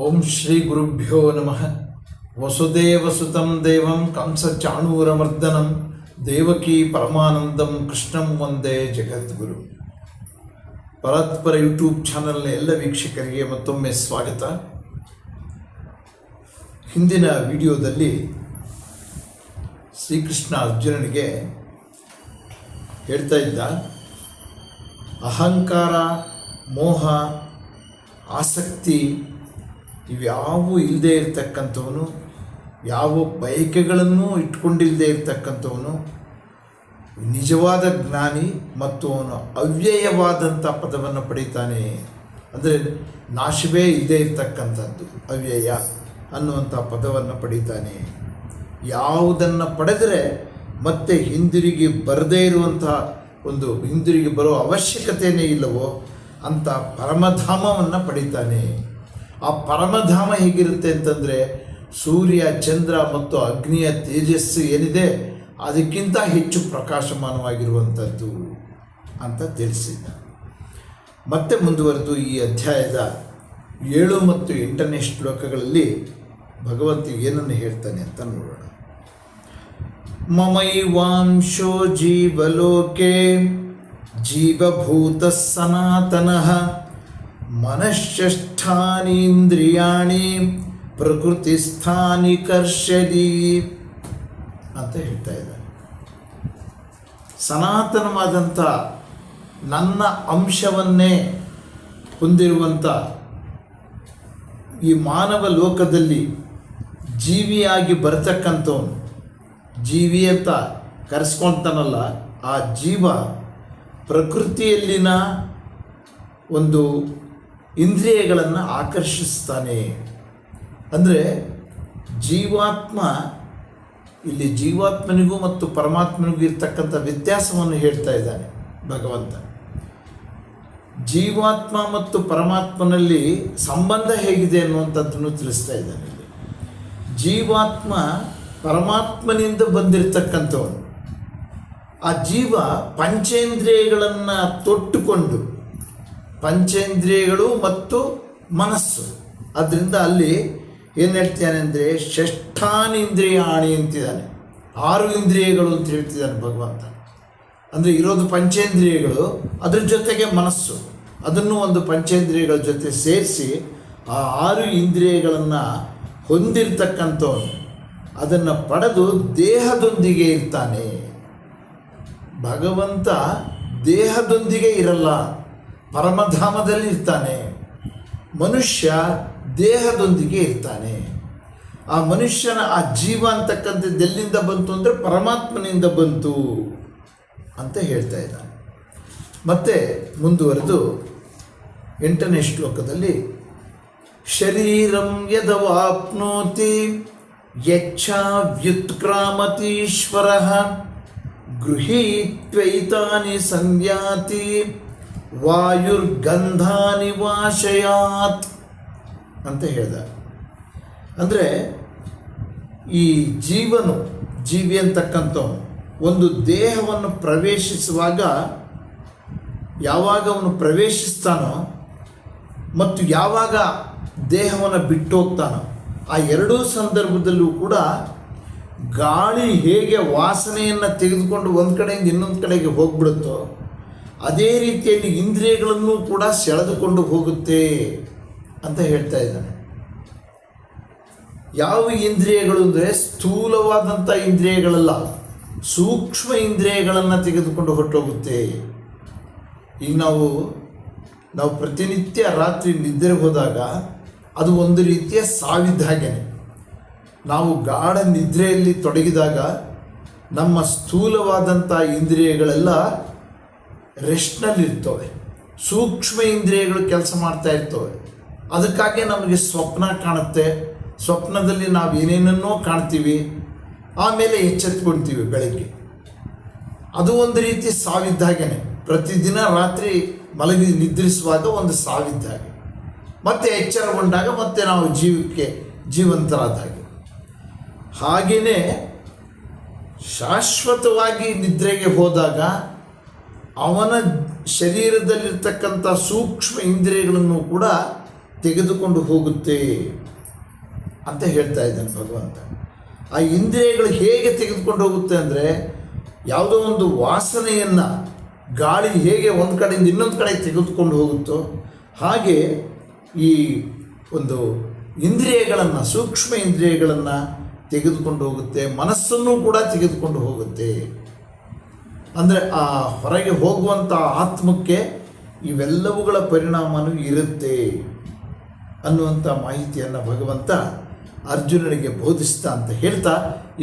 ಓಂ ಶ್ರೀ ಗುರುಭ್ಯೋ ನಮಃ. ವಸುದೇವಸುತಂ ದೇವಂ ಕಂಸಚಾಣೂರಮರ್ದನಂ ದೇವಕೀ ಪರಮಾನಂದಂ ಕೃಷ್ಣಂ ವಂದೇ ಜಗದ್ಗುರು. ಪರತ್ಪರ ಯೂಟ್ಯೂಬ್ ಚಾನಲ್ನ ಎಲ್ಲ ವೀಕ್ಷಕರಿಗೆ ಮತ್ತೊಮ್ಮೆ ಸ್ವಾಗತ. ಹಿಂದಿನ ವಿಡಿಯೋದಲ್ಲಿ ಶ್ರೀಕೃಷ್ಣ ಅರ್ಜುನನಿಗೆ ಹೇಳ್ತಾ ಇದ್ದ, ಅಹಂಕಾರ, ಮೋಹ, ಆಸಕ್ತಿ ಇವ್ಯಾವೂ ಇಲ್ಲದೆ ಇರತಕ್ಕಂಥವನು, ಯಾವ ಬಯಕೆಗಳನ್ನು ಇಟ್ಕೊಂಡಿಲ್ಲದೆ ಇರತಕ್ಕಂಥವನು ನಿಜವಾದ ಜ್ಞಾನಿ ಮತ್ತು ಅವನು ಅವ್ಯಯವಾದಂಥ ಪದವನ್ನು ಪಡೀತಾನೆ. ಅಂದರೆ ನಾಶವೇ ಇಲ್ಲದೆ ಇರತಕ್ಕಂಥದ್ದು ಅವ್ಯಯ ಅನ್ನುವಂಥ ಪದವನ್ನು ಪಡೀತಾನೆ. ಯಾವುದನ್ನು ಪಡೆದರೆ ಮತ್ತೆ ಹಿಂದಿರುಗಿ ಬರದೇ ಇರುವಂತಹ ಹಿಂದಿರುಗಿ ಬರೋ ಅವಶ್ಯಕತೆಯೇ ಇಲ್ಲವೋ ಅಂಥ ಪರಮಧಾಮವನ್ನು ಪಡೀತಾನೆ. ಆ ಪರಮಧಾಮ ಹೇಗಿರುತ್ತೆ ಅಂತಂದರೆ, ಸೂರ್ಯ, ಚಂದ್ರ ಮತ್ತು ಅಗ್ನಿಯ ತೇಜಸ್ಸು ಏನಿದೆ ಅದಕ್ಕಿಂತ ಹೆಚ್ಚು ಪ್ರಕಾಶಮಾನವಾಗಿರುವಂಥದ್ದು ಅಂತ ತಿಳಿಸಿದ್ದ. ಮತ್ತೆ ಮುಂದುವರೆದು ಈ ಅಧ್ಯಾಯದ 7 ಮತ್ತು 8ನೇ ಶ್ಲೋಕಗಳಲ್ಲಿ ಭಗವಂತ ಏನನ್ನು ಹೇಳ್ತಾನೆ ಅಂತ ನೋಡೋಣ. ಮಮೈವಾಂಶೋ ಜೀವಲೋಕೆ ಜೀವಭೂತ ಸನಾತನಃ ಮನಶ್ಚಷ್ಟಾನಿ ಇಂದ್ರಿಯಾಣಿ ಪ್ರಕೃತಿಸ್ಥಾನಿ ಕರ್ಷದಿ ಅಂತ ಹೇಳ್ತಾ ಇದ್ದಾರೆ. ಸನಾತನವಾದಂಥ ನನ್ನ ಅಂಶವನ್ನೇ ಹೊಂದಿರುವಂಥ ಈ ಮಾನವ ಲೋಕದಲ್ಲಿ ಜೀವಿಯಾಗಿ ಬರತಕ್ಕಂಥವನು, ಜೀವಿ ಅಂತ ಕರೆಸ್ಕೊಳ್ತಾನಲ್ಲ, ಆ ಜೀವ ಪ್ರಕೃತಿಯಲ್ಲಿನ ಒಂದು ಇಂದ್ರಿಯಗಳನ್ನು ಆಕರ್ಷಿಸ್ತಾನೆ. ಅಂದರೆ ಜೀವಾತ್ಮ, ಇಲ್ಲಿ ಜೀವಾತ್ಮನಿಗೂ ಮತ್ತು ಪರಮಾತ್ಮನಿಗೂ ಇರ್ತಕ್ಕಂಥ ವ್ಯತ್ಯಾಸವನ್ನು ಹೇಳ್ತಾ ಇದ್ದಾನೆ ಭಗವಂತ. ಜೀವಾತ್ಮ ಮತ್ತು ಪರಮಾತ್ಮನಲ್ಲಿ ಸಂಬಂಧ ಹೇಗಿದೆ ಅನ್ನುವಂಥದ್ದನ್ನು ತಿಳಿಸ್ತಾ ಇದ್ದಾನೆ. ಇಲ್ಲಿ ಜೀವಾತ್ಮ ಪರಮಾತ್ಮನಿಂದ ಬಂದಿರತಕ್ಕಂಥವನು. ಆ ಜೀವ ಪಂಚೇಂದ್ರಿಯಗಳನ್ನು ತೊಟ್ಟುಕೊಂಡು, ಪಂಚೇಂದ್ರಿಯಗಳು ಮತ್ತು ಮನಸ್ಸು, ಅದರಿಂದ ಅಲ್ಲಿ ಏನು ಹೇಳ್ತಾನೆ ಅಂದರೆ ಷಷ್ಠಾನಿಂದ್ರಿಯಾಣಿ ಅಂತಿದ್ದಾನೆ. 6 ಇಂದ್ರಿಯಗಳು ಅಂತ ಹೇಳ್ತಿದ್ದಾನೆ ಭಗವಂತ. ಅಂದರೆ ಇರೋದು ಪಂಚೇಂದ್ರಿಯಗಳು, ಅದ್ರ ಜೊತೆಗೆ ಮನಸ್ಸು, ಅದನ್ನು ಒಂದು ಪಂಚೇಂದ್ರಿಯಗಳ ಜೊತೆ ಸೇರಿಸಿ ಆ 6 ಇಂದ್ರಿಯಗಳನ್ನು ಹೊಂದಿರತಕ್ಕಂಥವನು ಅದನ್ನು ಪಡೆದು ದೇಹದೊಂದಿಗೆ ಇರ್ತಾನೆ. ಭಗವಂತ ದೇಹದೊಂದಿಗೆ ಇರಲ್ಲ, ಪರಮಧಾಮದಲ್ಲಿ ಇರ್ತಾನೆ. ಮನುಷ್ಯ ದೇಹದೊಂದಿಗೆ ಇರ್ತಾನೆ. ಆ ಮನುಷ್ಯನ ಆ ಜೀವ ಅಂತಕ್ಕಂಥದ್ದು ಎಲ್ಲಿಂದ ಬಂತು ಅಂದರೆ ಪರಮಾತ್ಮನಿಂದ ಬಂತು ಅಂತ ಹೇಳ್ತಾ ಇದ್ದಾನೆ. ಮತ್ತೆ ಮುಂದುವರೆದು 8ನೇ ಶ್ಲೋಕದಲ್ಲಿ, ಶರೀರಂ ಯದವಾಪ್ನೋತಿ ಯಚ್ಛಾ ವ್ಯುತ್ಕ್ರಾಮತೀಶ್ವರಃ ಗೃಹೀತ್ವೈತಾನಿ ಸಂಯಾತಿ ವಾಯುರ್ಗಂಧಾನಿ ವಾಶಯಾತ್ ಅಂತ ಹೇಳ್ದ. ಅಂದರೆ ಈ ಜೀವಿ ಅಂತಕ್ಕಂಥವನು ಒಂದು ದೇಹವನ್ನು ಪ್ರವೇಶಿಸುವಾಗ, ಯಾವಾಗ ಅವನು ಪ್ರವೇಶಿಸ್ತಾನೋ ಮತ್ತು ಯಾವಾಗ ದೇಹವನ್ನು ಬಿಟ್ಟು ಹೋಗ್ತಾನೋ, ಆ ಎರಡೂ ಸಂದರ್ಭದಲ್ಲೂ ಕೂಡ ಗಾಳಿ ಹೇಗೆ ವಾಸನೆಯನ್ನು ತೆಗೆದುಕೊಂಡು ಒಂದು ಕಡೆಯಿಂದ ಇನ್ನೊಂದು ಕಡೆಗೆ ಹೋಗ್ಬಿಡುತ್ತೋ ಅದೇ ರೀತಿಯಲ್ಲಿ ಇಂದ್ರಿಯಗಳನ್ನು ಕೂಡ ಸೆಳೆದುಕೊಂಡು ಹೋಗುತ್ತೆ ಅಂತ ಹೇಳ್ತಾ ಇದ್ದಾನೆ. ಯಾವ ಇಂದ್ರಿಯಗಳು ಅಂದರೆ ಸ್ಥೂಲವಾದಂಥ ಇಂದ್ರಿಯಗಳಲ್ಲ, ಸೂಕ್ಷ್ಮ ಇಂದ್ರಿಯಗಳನ್ನು ತೆಗೆದುಕೊಂಡು ಹೊರಟೋಗುತ್ತೆ. ಈಗ ನಾವು ಪ್ರತಿನಿತ್ಯ ರಾತ್ರಿ ನಿದ್ರೆ ಹೋದಾಗ ಅದು ಒಂದು ರೀತಿಯ ಸಾವಿದ್ದ ಹಾಗೇನೆ. ನಾವು ಗಾಢ ನಿದ್ರೆಯಲ್ಲಿ ತೊಡಗಿದಾಗ ನಮ್ಮ ಸ್ಥೂಲವಾದಂಥ ಇಂದ್ರಿಯಗಳೆಲ್ಲ ರೆಸ್ಟ್ನಲ್ಲಿರ್ತವೆ, ಸೂಕ್ಷ್ಮ ಇಂದ್ರಿಯಗಳು ಕೆಲಸ ಮಾಡ್ತಾ ಇರ್ತವೆ. ಅದಕ್ಕಾಗಿ ನಮಗೆ ಸ್ವಪ್ನ ಕಾಣುತ್ತೆ, ಸ್ವಪ್ನದಲ್ಲಿ ನಾವು ಏನೇನನ್ನೋ ಕಾಣ್ತೀವಿ, ಆಮೇಲೆ ಎಚ್ಚೆತ್ಕೊಳ್ತೀವಿ ಬೆಳಗ್ಗೆ. ಅದು ಒಂದು ರೀತಿ ಸಾವಿದ್ದ ಹಾಗೇನೆ. ಪ್ರತಿದಿನ ರಾತ್ರಿ ಮಲಗಿ ನಿದ್ರಿಸುವಾಗ ಒಂದು ಸಾವಿದ್ದ ಹಾಗೆ, ಮತ್ತೆ ಎಚ್ಚರಗೊಂಡಾಗ ಮತ್ತೆ ನಾವು ಜೀವಂತರಾದ ಹಾಗೆ. ಹಾಗೆಯೇ ಶಾಶ್ವತವಾಗಿ ನಿದ್ರೆಗೆ ಹೋದಾಗ ಅವನ ಶರೀರದಲ್ಲಿರ್ತಕ್ಕಂಥ ಸೂಕ್ಷ್ಮ ಇಂದ್ರಿಯಗಳನ್ನು ಕೂಡ ತೆಗೆದುಕೊಂಡು ಹೋಗುತ್ತೆ ಅಂತ ಹೇಳ್ತಾ ಇದ್ದಾನೆ ಭಗವಂತ. ಆ ಇಂದ್ರಿಯಗಳು ಹೇಗೆ ತೆಗೆದುಕೊಂಡು ಹೋಗುತ್ತೆ ಅಂದರೆ, ಯಾವುದೋ ಒಂದು ವಾಸನೆಯನ್ನು ಗಾಳಿ ಹೇಗೆ ಒಂದು ಕಡೆಯಿಂದ ಇನ್ನೊಂದು ಕಡೆ ತೆಗೆದುಕೊಂಡು ಹೋಗುತ್ತೋ ಹಾಗೆ ಈ ಒಂದು ಇಂದ್ರಿಯಗಳನ್ನು, ಸೂಕ್ಷ್ಮ ಇಂದ್ರಿಯಗಳನ್ನು ತೆಗೆದುಕೊಂಡು ಹೋಗುತ್ತೆ. ಮನಸ್ಸನ್ನು ಕೂಡ ತೆಗೆದುಕೊಂಡು ಹೋಗುತ್ತೆ. ಅಂದರೆ ಆ ಹೊರಗೆ ಹೋಗುವಂಥ ಆತ್ಮಕ್ಕೆ ಇವೆಲ್ಲವುಗಳ ಪರಿಣಾಮನೂ ಇರುತ್ತೆ ಅನ್ನುವಂಥ ಮಾಹಿತಿಯನ್ನು ಭಗವಂತ ಅರ್ಜುನನಿಗೆ ಬೋಧಿಸ್ತಾ ಅಂತ ಹೇಳ್ತಾ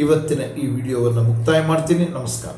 ಇವತ್ತಿನ ಈ ವಿಡಿಯೋವನ್ನು ಮುಕ್ತಾಯ ಮಾಡ್ತೀನಿ. ನಮಸ್ಕಾರ.